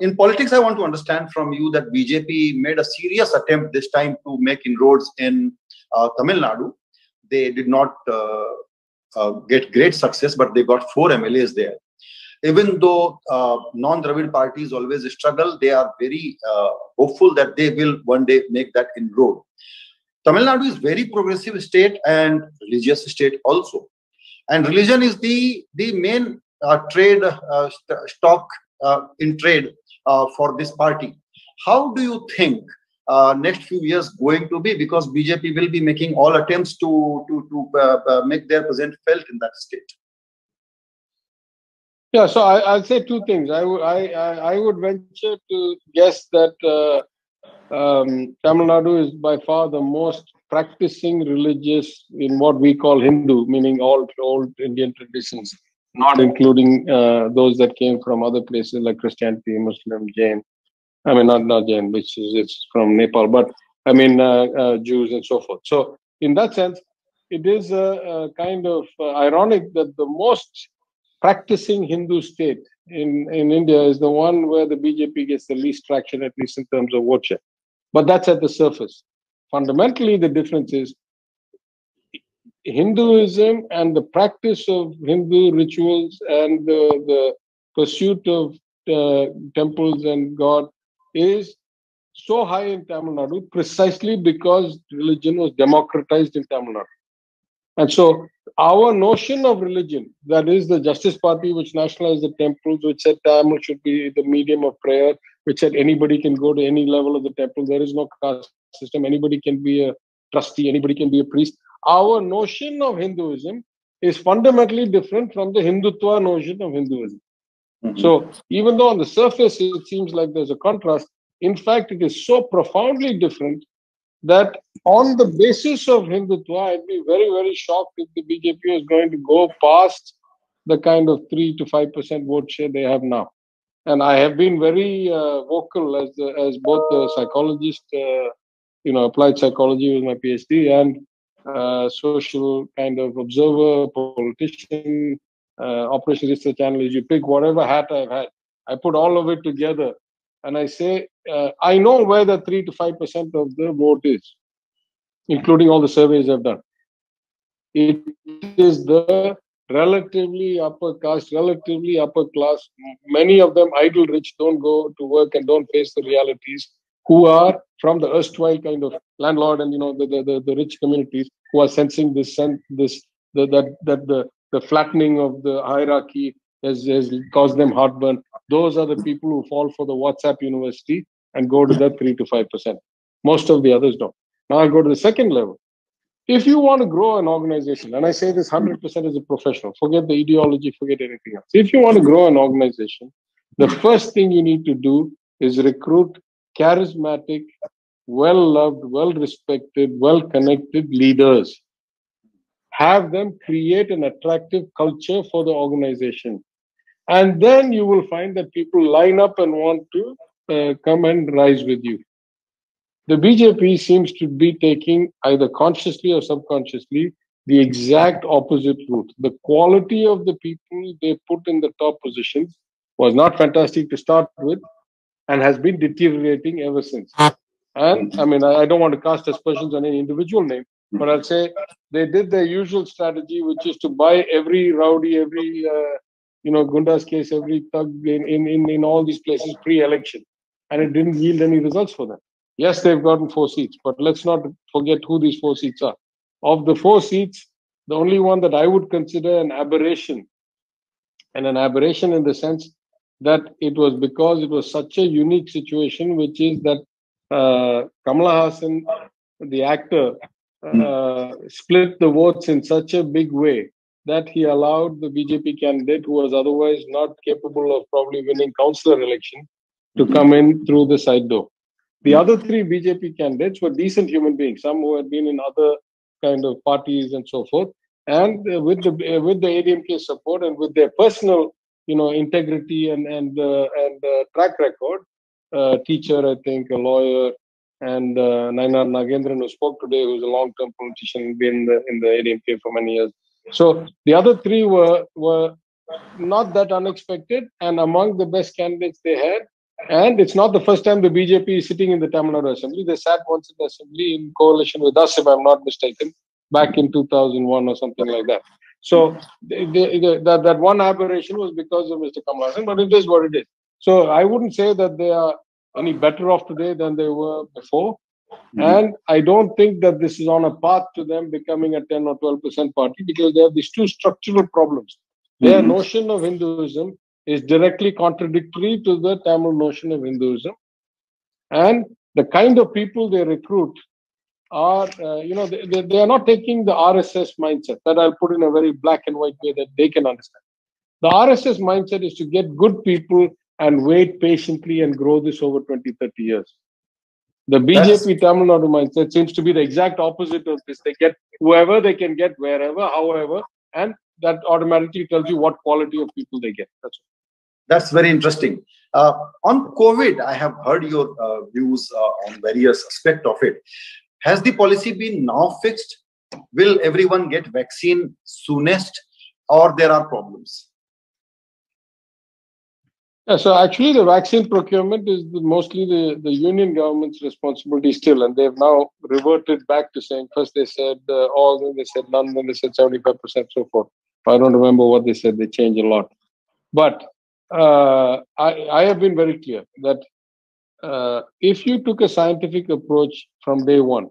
In politics, I want to understand from you that BJP made a serious attempt this time to make inroads in Tamil Nadu. They did not get great success, but they got 4 MLAs there. Even though non-Dravid parties always struggle, they are very hopeful that they will one day make that inroad. Tamil Nadu is very progressive state and religious state also. And religion is the main trade stock in trade for this party. How do you think next few years going to be? Because BJP will be making all attempts to make their presence felt in that state. Yeah, so I'll say 2 things. I would venture to guess that Tamil Nadu is by far the most practicing religious in what we call Hindu, meaning all old Indian traditions, not including those that came from other places like Christianity, Muslim, Jain. I mean, not Jain, which is it's from Nepal, but I mean Jews and so forth. So in that sense, it is a kind of ironic that the most practicing Hindu state in India is the one where the BJP gets the least traction, at least in terms of vote share. But that's at the surface. Fundamentally, the difference is Hinduism and the practice of Hindu rituals and the pursuit of temples and God is so high in Tamil Nadu precisely because religion was democratized in Tamil Nadu. And so our notion of religion, that is the Justice Party, which nationalized the temples, which said Tamil should be the medium of prayer, which said anybody can go to any level of the temple. There is no caste system. Anybody can be a trustee. Anybody can be a priest. Our notion of Hinduism is fundamentally different from the Hindutva notion of Hinduism. Mm-hmm. So even though on the surface it seems like there's a contrast, in fact, it is so profoundly different that on the basis of Hindutva, I'd be very, very shocked if the BJP is going to go past the kind of 3 to 5% vote share they have now. And I have been very vocal as both a psychologist, applied psychology with my PhD, and social kind of observer, politician, operation research analyst. You pick whatever hat I've had. I put all of it together. And I say, I know where the 3 to 5% of the vote is, including all the surveys I've done. It is the relatively upper caste, relatively upper class. Many of them idle rich, don't go to work and don't face the realities, who are from the erstwhile kind of landlord and the rich communities who are sensing that the flattening of the hierarchy has caused them heartburn. Those are the people who fall for the WhatsApp university and go to that 3 to 5%. Most of the others don't. Now I go to the second level. If you want to grow an organization, and I say this 100% as a professional, forget the ideology, forget anything else. If you want to grow an organization, the first thing you need to do is recruit charismatic, well-loved, well-respected, well-connected leaders. Have them create an attractive culture for the organization. And then you will find that people line up and want to come and rise with you. The BJP seems to be taking, either consciously or subconsciously, the exact opposite route. The quality of the people they put in the top positions was not fantastic to start with and has been deteriorating ever since. And I mean, I don't want to cast aspersions on any individual name, but I'll say they did their usual strategy, which is to buy every rowdy, every Gunda's case, every thug in all these places pre-election. And it didn't yield any results for them. Yes, they've gotten 4 seats, but let's not forget who these 4 seats are. Of the 4 seats, the only one that I would consider an aberration, and an aberration in the sense that it was because it was such a unique situation, which is that Kamala Hassan, the actor, split the votes in such a big way that he allowed the BJP candidate, who was otherwise not capable of probably winning councillor election, to come in through the side door. The other 3 BJP candidates were decent human beings, some who had been in other kind of parties and so forth, and with the ADMK support and with their personal, integrity and track record, teacher, I think, a lawyer, and Nainar Nagendran, who spoke today, who's a long-term politician, been in the ADMK for many years. So the other 3 were not that unexpected, and among the best candidates they had And it's not the first time the BJP is sitting in the Tamil Nadu Assembly. They sat once in the Assembly in coalition with us, if I'm not mistaken, back in 2001 or something like that. So that one aberration was because of Mr. Kamal Hassan, but it is what it is. So I wouldn't say that they are any better off today than they were before. And I don't think that this is on a path to them becoming a 10 or 12% party, because they have these two structural problems. Their notion of Hinduism is directly contradictory to the Tamil notion of Hinduism. And the kind of people they recruit are, they are not taking the RSS mindset that I'll put in a very black and white way that they can understand. The RSS mindset is to get good people and wait patiently and grow this over 20, 30 years. The BJP Tamil Nadu mindset seems to be the exact opposite of this. They get whoever they can get, wherever, however, and that automatically tells you what quality of people they get. That's very interesting. On COVID, I have heard your views on various aspects of it. Has the policy been now fixed? Will everyone get vaccine soonest, or there are problems? Yeah, so actually the vaccine procurement is mostly the union government's responsibility still, and they've now reverted back to saying, first they said all, then they said none, then they said 75%, so forth. I don't remember what they said, they changed a lot. But I have been very clear that if you took a scientific approach from day one,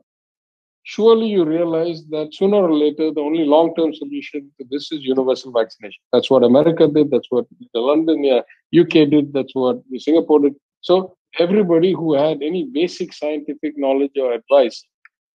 surely you realize that sooner or later, the only long-term solution to this is universal vaccination. That's what America did. That's what the London, UK did. That's what Singapore did. So everybody who had any basic scientific knowledge or advice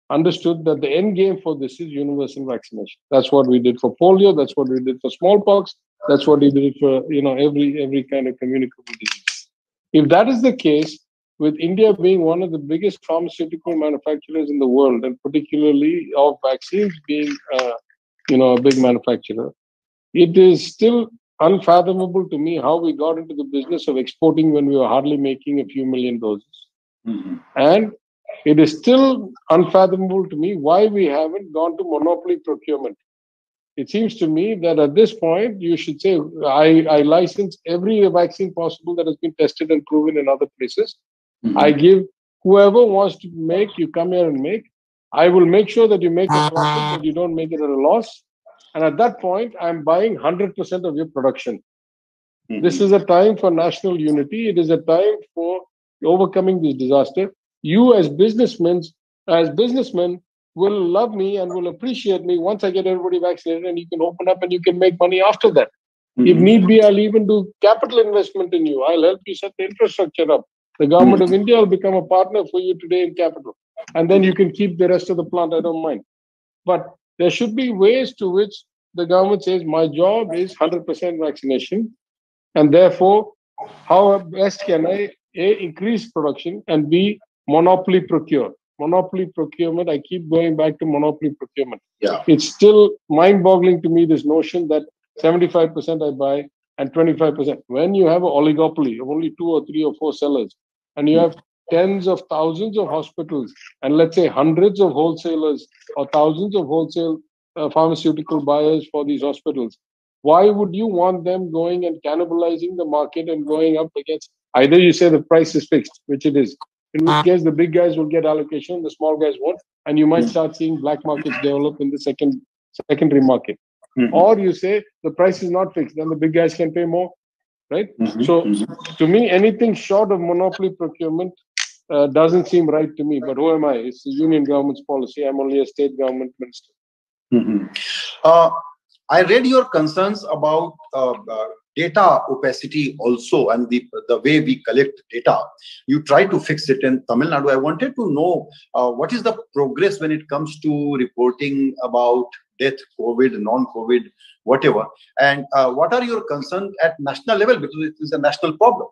understood that the end game for this is universal vaccination. That's what we did for polio. That's what we did for smallpox. That's what we did for every kind of communicable disease. If that is the case, with India being one of the biggest pharmaceutical manufacturers in the world, and particularly of vaccines being, a big manufacturer, it is still unfathomable to me how we got into the business of exporting when we were hardly making a few million doses. And it is still unfathomable to me why we haven't gone to monopoly procurement. It seems to me that at this point, you should say, I license every vaccine possible that has been tested and proven in other places. I give whoever wants to make, you come here and make. I will make sure that you make a profit, that you don't make it at a loss. And at that point, I'm buying 100% of your production. This is a time for national unity. It is a time for overcoming this disaster. You as businessmen will love me and will appreciate me once I get everybody vaccinated, and you can open up and you can make money after that. If need be, I'll even do capital investment in you. I'll help you set the infrastructure up. The government of India will become a partner for you today in capital. And then you can keep the rest of the plant. I don't mind. But there should be ways to which the government says, my job is 100% vaccination. And therefore, how best can I, A, increase production, and B, monopoly procure? Monopoly procurement, I keep going back to monopoly procurement. Yeah. It's still mind-boggling to me, this notion that 75% I buy and 25%. When you have an oligopoly of only 2 or 3 or 4 sellers, and you have tens of thousands of hospitals, and let's say hundreds of wholesalers or thousands of wholesale pharmaceutical buyers for these hospitals, why would you want them going and cannibalizing the market and going up against, either you say the price is fixed, which it is, in which case the big guys will get allocation, the small guys won't, and you might start seeing black markets develop in the secondary market. Or you say the price is not fixed, then the big guys can pay more, right? So to me, anything short of monopoly procurement doesn't seem right to me. But who am I? It's the union government's policy. I'm only a state government minister. I read your concerns about data opacity also, and the way we collect data. You try to fix it in Tamil Nadu. I wanted to know what is the progress when it comes to reporting about death, COVID, non-COVID, whatever. And what are your concerns at national level, because it is a national problem?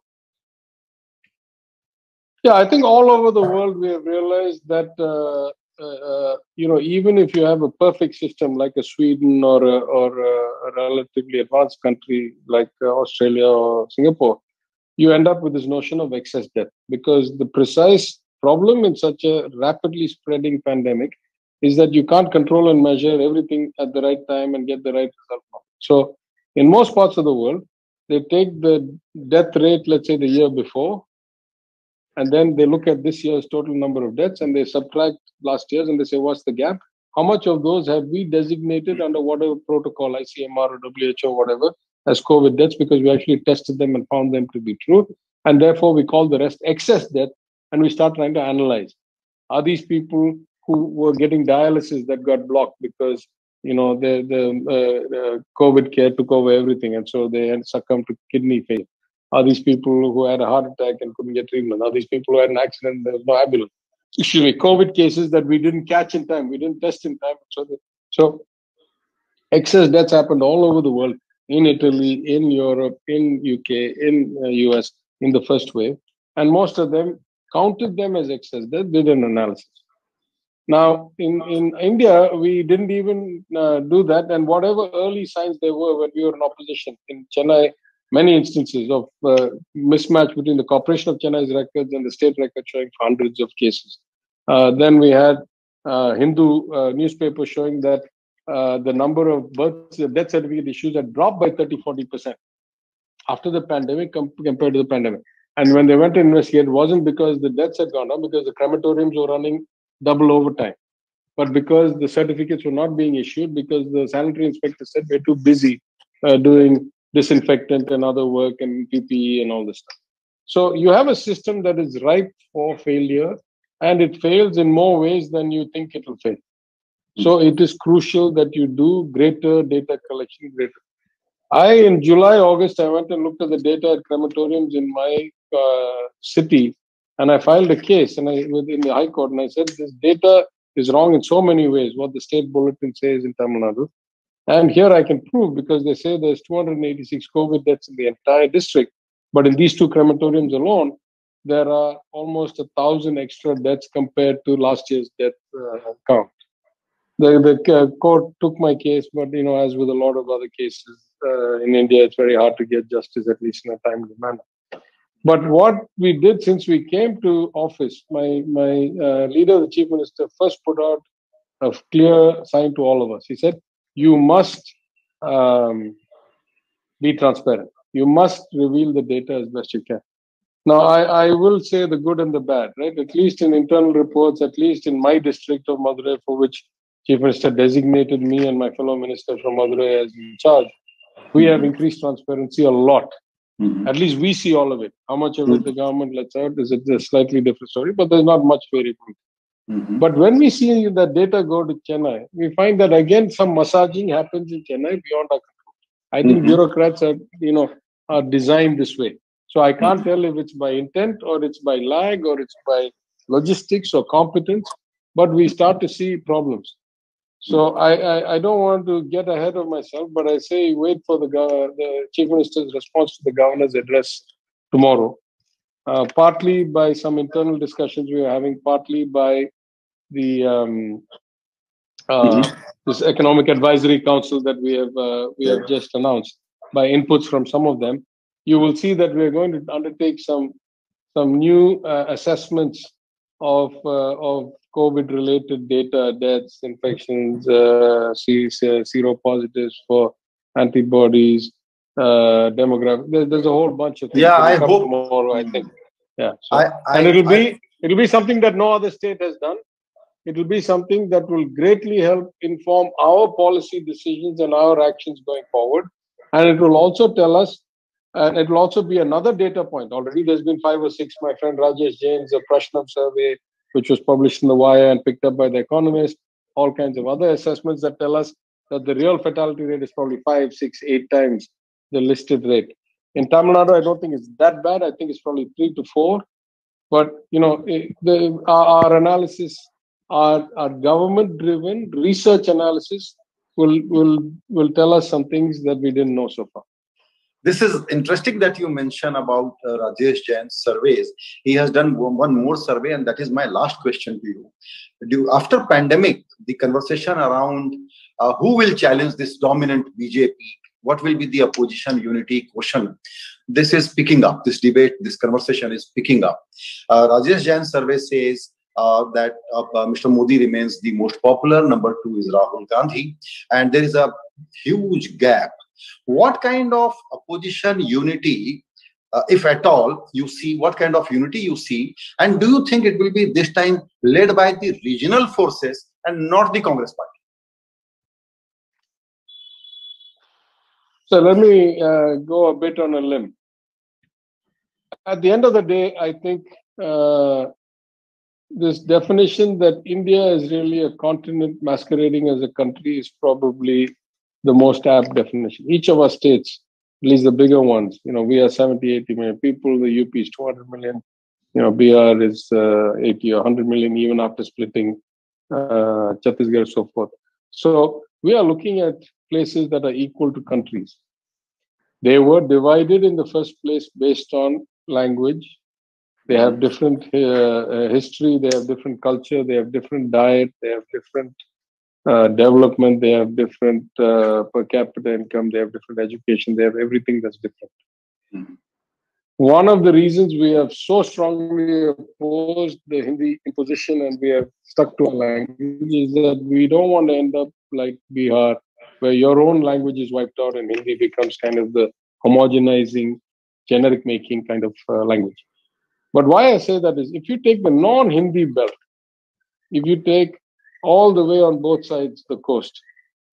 Yeah, I think all over the world we have realized that even if you have a perfect system like a Sweden or a relatively advanced country like Australia or Singapore, you end up with this notion of excess death, because the precise problem in such a rapidly spreading pandemic is that you can't control and measure everything at the right time and get the right result. So in most parts of the world, they take the death rate, let's say the year before, And then they look at this year's total number of deaths and they subtract last year's and they say, what's the gap? How much of those have we designated under whatever protocol, ICMR or WHO, whatever, as COVID deaths, because we actually tested them and found them to be true. And therefore, we call the rest excess death, and we start trying to analyze. Are these people who were getting dialysis that got blocked because the COVID care took over everything, and so they had succumbed to kidney failure? Are these people who had a heart attack and couldn't get treatment? Are these people who had an accident and there was no ambulance? Excuse me, COVID cases that we didn't catch in time, we didn't test in time. So excess deaths happened all over the world, in Italy, in Europe, in UK, in US, in the first wave. And most of them counted them as excess deaths, did an analysis. Now, in India, we didn't even do that. And whatever early signs there were when we were in opposition, in Chennai, many instances of mismatch between the Corporation of Chennai's records and the state record showing hundreds of cases. Then we had Hindu newspaper showing that the number of death certificate issues had dropped by 30-40% after the pandemic compared to the pandemic. And when they went to investigate, it wasn't because the deaths had gone up, because the crematoriums were running double overtime, but because the certificates were not being issued, because the sanitary inspector said we're too busy doing disinfectant and other work and PPE and all this stuff. So you have a system that is ripe for failure, and it fails in more ways than you think it will fail. So it is crucial that you do greater data collection. In July, August, I went and looked at the data at crematoriums in my city, and I filed a case in the High Court, and I said this data is wrong in so many ways, what the state bulletin says in Tamil Nadu. And here I can prove, because they say there's 286 COVID deaths in the entire district. But in these two crematoriums alone, there are almost 1,000 extra deaths compared to last year's death count. The court took my case, but as with a lot of other cases in India, it's very hard to get justice, at least in a timely manner. But what we did since we came to office, my leader, the chief minister, first put out a clear sign to all of us. He said, you must be transparent. You must reveal the data as best you can. Now, I will say the good and the bad, right? At least in internal reports, at least in my district of Madurai, for which Chief Minister designated me and my fellow minister from Madurai as in charge, we have increased transparency a lot. At least we see all of it. How much of it the government lets out is a slightly different story, but there's not much variability. But when we see that data go to Chennai, we find that again some massaging happens in Chennai beyond our control. I think bureaucrats are designed this way. So I can't tell if it's by intent or it's by lag or it's by logistics or competence, but we start to see problems. So I don't want to get ahead of myself, but I say wait for the Chief Minister's response to the Governor's address tomorrow. Partly by some internal discussions we are having, partly by the this Economic Advisory Council that we have just announced, by inputs from some of them. You will see that we are going to undertake some new assessments of COVID-related data, deaths, infections, seropositives for antibodies, demographic. There's a whole bunch of things. Yeah, I hope tomorrow. I think. Yeah, so, and it'll be something that no other state has done. It will be something that will greatly help inform our policy decisions and our actions going forward. And it will also tell us, and it will also be another data point. Already there's been 5 or 6, my friend Rajesh Jain's Prashnam survey, which was published in The Wire and picked up by The Economist, all kinds of other assessments that tell us that the real fatality rate is probably 5, 6, 8 times the listed rate. In Tamil Nadu, I don't think it's that bad. I think it's probably 3 to 4. But, our analysis, our government-driven research analysis will tell us some things that we didn't know so far. This is interesting that you mention about Rajesh Jain's surveys. He has done one more survey, and that is my last question to you. After pandemic, the conversation around who will challenge this dominant BJP, what will be the opposition unity quotient, this is picking up. This debate, this conversation is picking up. Rajesh Jain's survey says that Mr. Modi remains the most popular. Number 2 is Rahul Gandhi. And there is a huge gap. What kind of opposition unity if at all, you see? What kind of unity you see? And do you think it will be this time led by the regional forces and not the Congress party? So let me go a bit on a limb. At the end of the day, I think this definition that India is really a continent masquerading as a country is probably the most apt definition. Each of our states, at least the bigger ones, we are 70, 80 million people. The UP is 200 million. Bihar is 80 or 100 million, even after splitting Chhattisgarh and so forth. So we are looking at places that are equal to countries. They were divided in the first place based on language. They have different history, they have different culture, they have different diet, they have different development, they have different per capita income, they have different education, they have everything that's different. Mm-hmm. One of the reasons we have so strongly opposed the Hindi imposition and we have stuck to our language is that we don't want to end up like Bihar, where your own language is wiped out and Hindi becomes kind of the homogenizing, generic making kind of language. But why I say that is, if you take the non-Hindi belt, if you take all the way on both sides the coast,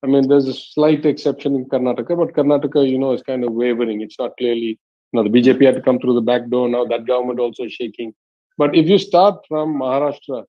I mean, there's a slight exception in Karnataka, but Karnataka, is kind of wavering. It's not clearly, the BJP had to come through the back door. Now that government also is shaking. But if you start from Maharashtra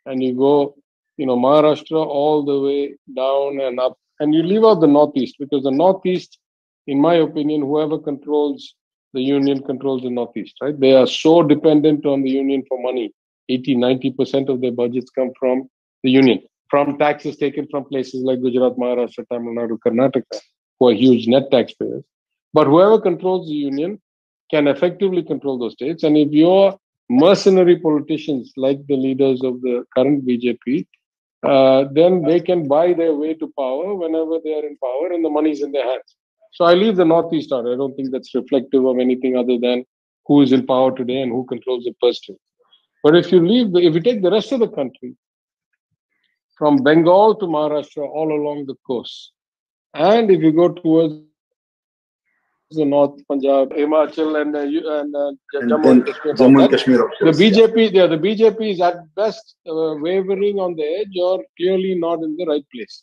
and you go, Maharashtra all the way down and up, and you leave out the Northeast, because the Northeast, in my opinion, whoever controls the union controls the Northeast, right? They are so dependent on the union for money. 80, 90% of their budgets come from the union, from taxes taken from places like Gujarat, Maharashtra, Tamil Nadu, Karnataka, who are huge net taxpayers. But whoever controls the union can effectively control those states. And if you're mercenary politicians like the leaders of the current BJP, then they can buy their way to power whenever they are in power and the money's in their hands. So I leave the Northeast out. I don't think that's reflective of anything other than who is in power today and who controls the purse strings. But if you take the rest of the country, from Bengal to Maharashtra, all along the coast, and if you go towards the North, Punjab, Himachal, and Jammu and Kashmir, the BJP is at best wavering on the edge or clearly not in the right place,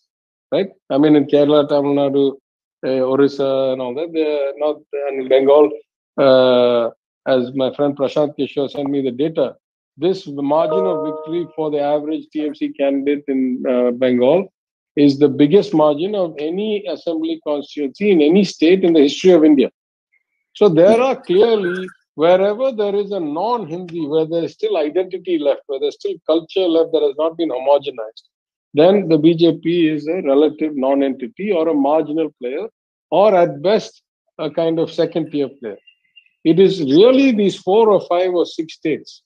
right? I mean, in Kerala, Tamil Nadu, Orissa, and all that, they're not, and in Bengal, as my friend Prashant Kishore sent me the data, this margin of victory for the average TMC candidate in Bengal is the biggest margin of any assembly constituency in any state in the history of India. So there are clearly, wherever there is a non-Hindi, where there is still identity left, where there's still culture left that has not been homogenized, then the BJP is a relative non-entity or a marginal player, or at best, a kind of second-tier player. It is really these 4 or 5 or 6 states,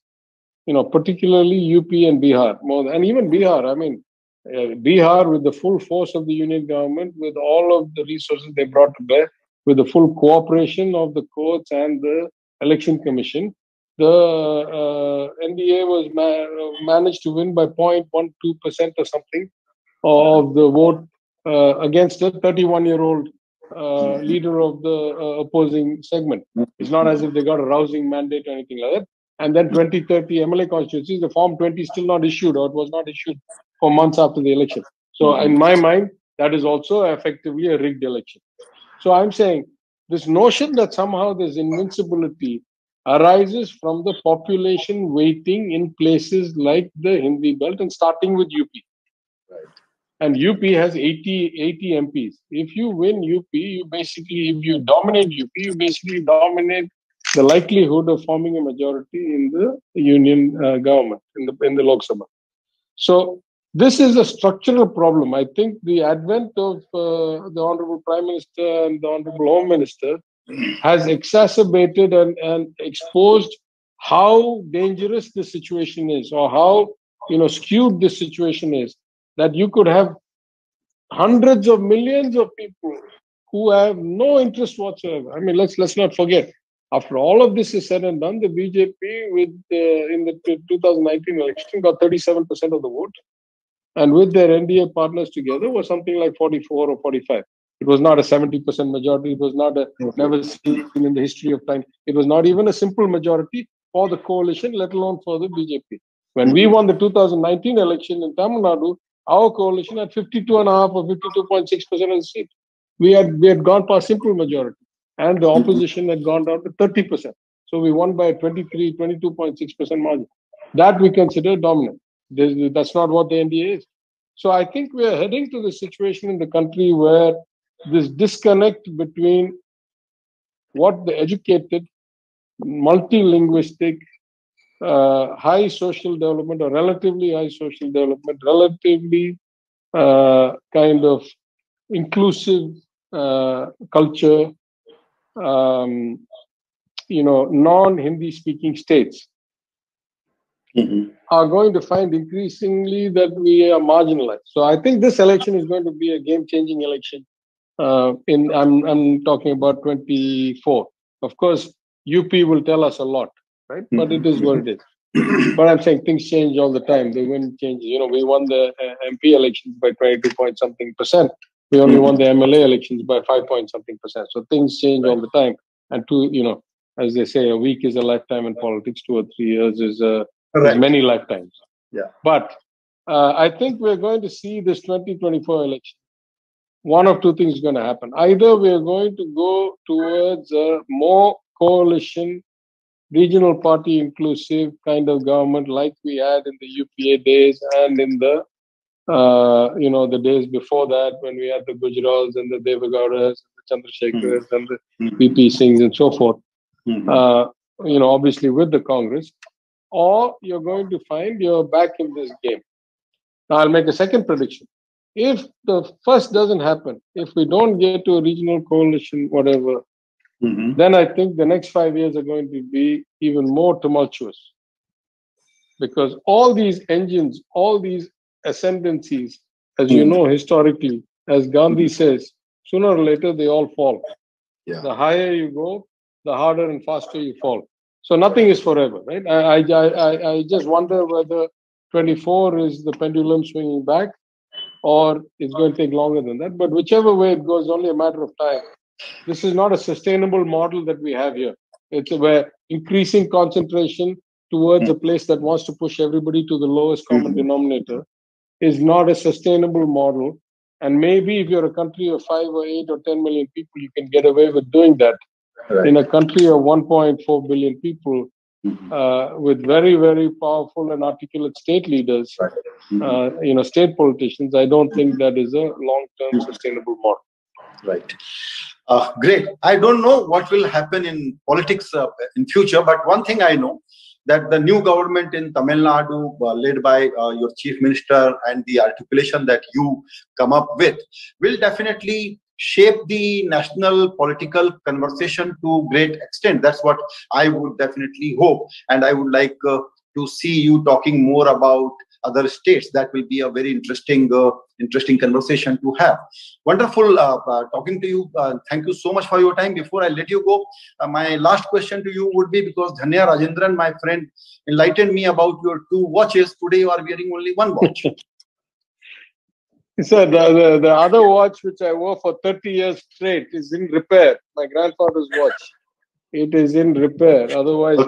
particularly UP and Bihar, and even Bihar. I mean, Bihar with the full force of the union government, with all of the resources they brought to bear, with the full cooperation of the courts and the election commission, the NDA was managed to win by 0.12% or something of the vote against a 31-year-old leader of the opposing segment. It's not as if they got a rousing mandate or anything like that. And then 20-30 MLA constituencies, the Form 20 is still not issued, or it was not issued for months after the election. So in my mind, that is also effectively a rigged election. So I'm saying this notion that somehow there's invincibility arises from the population weighting in places like the Hindi belt and starting with UP. Right. And UP has 80 MPs. If you win UP, if you dominate UP, you basically dominate the likelihood of forming a majority in the union government, in the Lok Sabha. So this is a structural problem. I think the advent of the Honorable Prime Minister and the Honorable Home Minister has exacerbated and exposed how dangerous the situation is, or how skewed this situation is, that you could have hundreds of millions of people who have no interest whatsoever. I mean, let's not forget, after all of this is said and done, the BJP in the 2019 election got 37% of the vote, and with their NDA partners together was something like 44 or 45. It was not a 70% majority. It was not a never seen in the history of time. It was not even a simple majority for the coalition, let alone for the BJP. When we won the 2019 election in Tamil Nadu, our coalition had 52.5 or 52.6% of the seat. We had gone past simple majority, and the opposition had gone down to 30%. So we won by a 22.6% margin. That we consider dominant. That's not what the NDA is. So I think we are heading to the situation in the country where this disconnect between what the educated, multilinguistic, high social development or relatively high social development, relatively kind of inclusive culture, non-Hindi speaking states are going to find increasingly that we are marginalized. So I think this election is going to be a game-changing election. I'm talking about 24. Of course, UP will tell us a lot, right? But it is what it is. But I'm saying things change all the time. The wind changes. We won the MP elections by 22 point something percent. We only won the MLA elections by 5 point something percent. So things change all the time. And as they say, a week is a lifetime in politics. 2 or 3 years is many lifetimes. Yeah. But I think we're going to see this 2024 election. One of two things is going to happen. Either we're going to go towards a more coalition, regional party inclusive kind of government like we had in the UPA days and in the the days before that when we had the Gujrals and the Devagowdas, the Chandrasekhars and the VP Singhs and so forth. Obviously with the Congress, or you're going to find you're back in this game. Now I'll make a second prediction. If the first doesn't happen, if we don't get to a regional coalition, whatever, then I think the next 5 years are going to be even more tumultuous. Because all these engines, all these ascendancies, as you know, historically, as Gandhi says, sooner or later they all fall. Yeah. The higher you go, the harder and faster you fall. So nothing is forever, right? I just wonder whether 24 is the pendulum swinging back, or it's going to take longer than that. But whichever way it goes, only a matter of time. This is not a sustainable model that we have here. It's where increasing concentration towards a place that wants to push everybody to the lowest common denominator is not a sustainable model. And maybe if you're a country of 5 or 8 or 10 million people, you can get away with doing that. Right. In a country of 1.4 billion people, with very, very powerful and articulate state leaders, state politicians, I don't think that is a long-term sustainable model. Right. Great. I don't know what will happen in politics in future, but one thing I know, that the new government in Tamil Nadu, led by your chief minister, and the articulation that you come up with, will definitely shape the national political conversation to great extent. That's what I would definitely hope. And I would like to see you talking more about other states. That will be a very interesting conversation to have. Wonderful talking to you. Thank you so much for your time. Before I let you go, my last question to you would be, because Dhanya Rajendran, my friend, enlightened me about your 2 watches. Today you are wearing only 1 watch. So the other watch, which I wore for 30 years straight, is in repair. My grandfather's watch. It is in repair. Otherwise,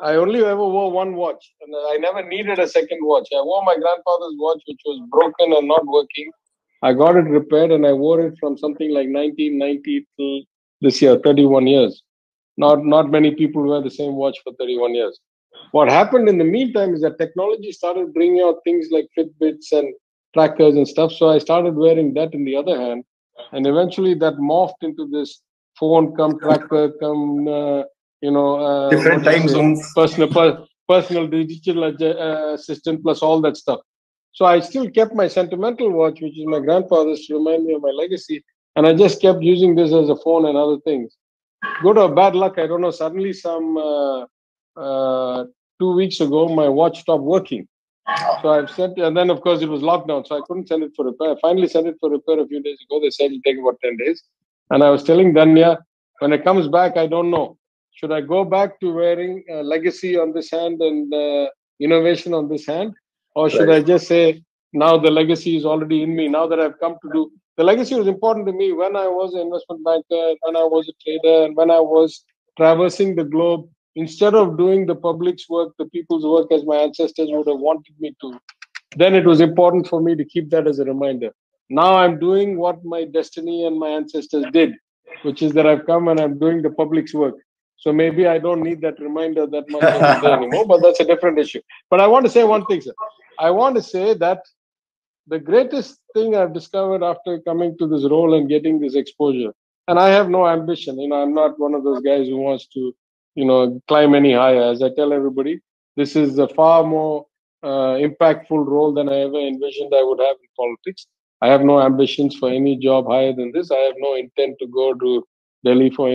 I only ever wore 1 watch. And I never needed a second watch. I wore my grandfather's watch, which was broken and not working. I got it repaired and I wore it from something like 1990 till this year, 31 years. Not many people wear the same watch for 31 years. What happened in the meantime is that technology started bringing out things like Fitbits and trackers and stuff. So I started wearing that in the other hand. And eventually that morphed into this phone come tracker come, different time zones. Personal digital assistant plus all that stuff. So I still kept my sentimental watch, which is my grandfather's, to remind me of my legacy. And I just kept using this as a phone and other things. Good or bad luck, I don't know. Suddenly some 2 weeks ago, my watch stopped working. So I've sent, and then of course it was lockdown, so I couldn't send it for repair. I finally sent it for repair a few days ago. They said it'll take about 10 days. And I was telling Danya, when it comes back, I don't know. Should I go back to wearing legacy on this hand and innovation on this hand? Or should I just say, now the legacy is already in me. Now that I've come to do, the legacy was important to me when I was an investment banker, when I was a trader, and when I was traversing the globe. Instead of doing the public's work, the people's work as my ancestors would have wanted me to, then it was important for me to keep that as a reminder. Now I'm doing what my destiny and my ancestors did, which is that I've come and I'm doing the public's work. So maybe I don't need that reminder that much every day anymore, but that's a different issue. But I want to say one thing, sir. I want to say that the greatest thing I've discovered after coming to this role and getting this exposure, and I have no ambition, I'm not one of those guys who wants to, climb any higher. As I tell everybody, this is a far more impactful role than I ever envisioned I would have in politics. I have no ambitions for any job higher than this. I have no intent to go to Delhi for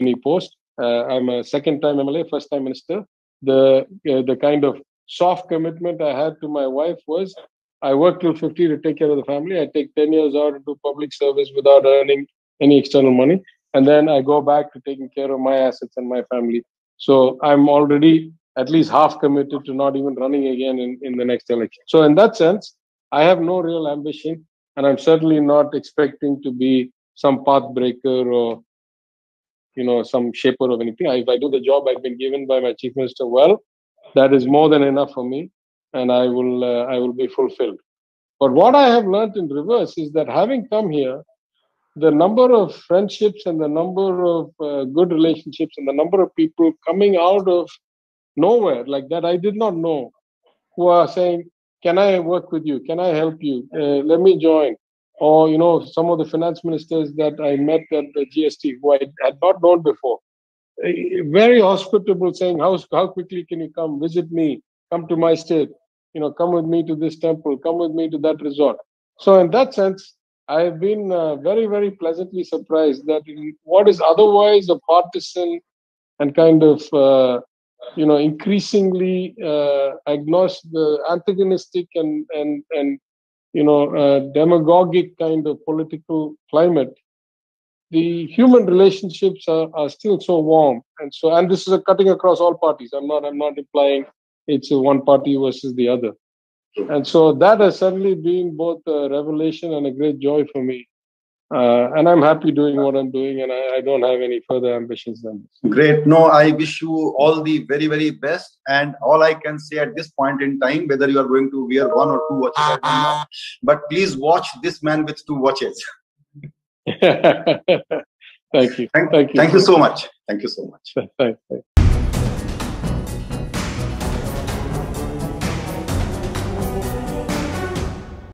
any post. I'm a second-time MLA, first-time minister. The kind of soft commitment I had to my wife was, I work till 50 to take care of the family. I take 10 years out to do public service without earning any external money. And then I go back to taking care of my assets and my family. So I'm already at least half committed to not even running again in the next election. So in that sense, I have no real ambition, and I'm certainly not expecting to be some path breaker or some shaper of anything. If I do the job I've been given by my chief minister well, that is more than enough for me, and I will be fulfilled. But what I have learned in reverse is that having come here, the number of friendships and the number of good relationships and the number of people coming out of nowhere like that I did not know, who are saying, can I work with you? Can I help you? Let me join. Or, some of the finance ministers that I met at the GST, who I had not known before, very hospitable, saying, how quickly can you come visit me, come to my state, come with me to this temple, come with me to that resort. So in that sense, I have been very, very pleasantly surprised that in what is otherwise a partisan and kind of, increasingly antagonistic and demagogic kind of political climate, the human relationships are still so warm, and this is a cutting across all parties. I'm not implying it's a one party versus the other, and so that has suddenly been both a revelation and a great joy for me. And I'm happy doing what I'm doing, and I don't have any further ambitions than this. Great. No, I wish you all the very, very best. And all I can say at this point in time, whether you are going to wear one or two watches, I don't know. But please watch this man with two watches. Thank you. Thank you so much. Thank you so much. Thanks.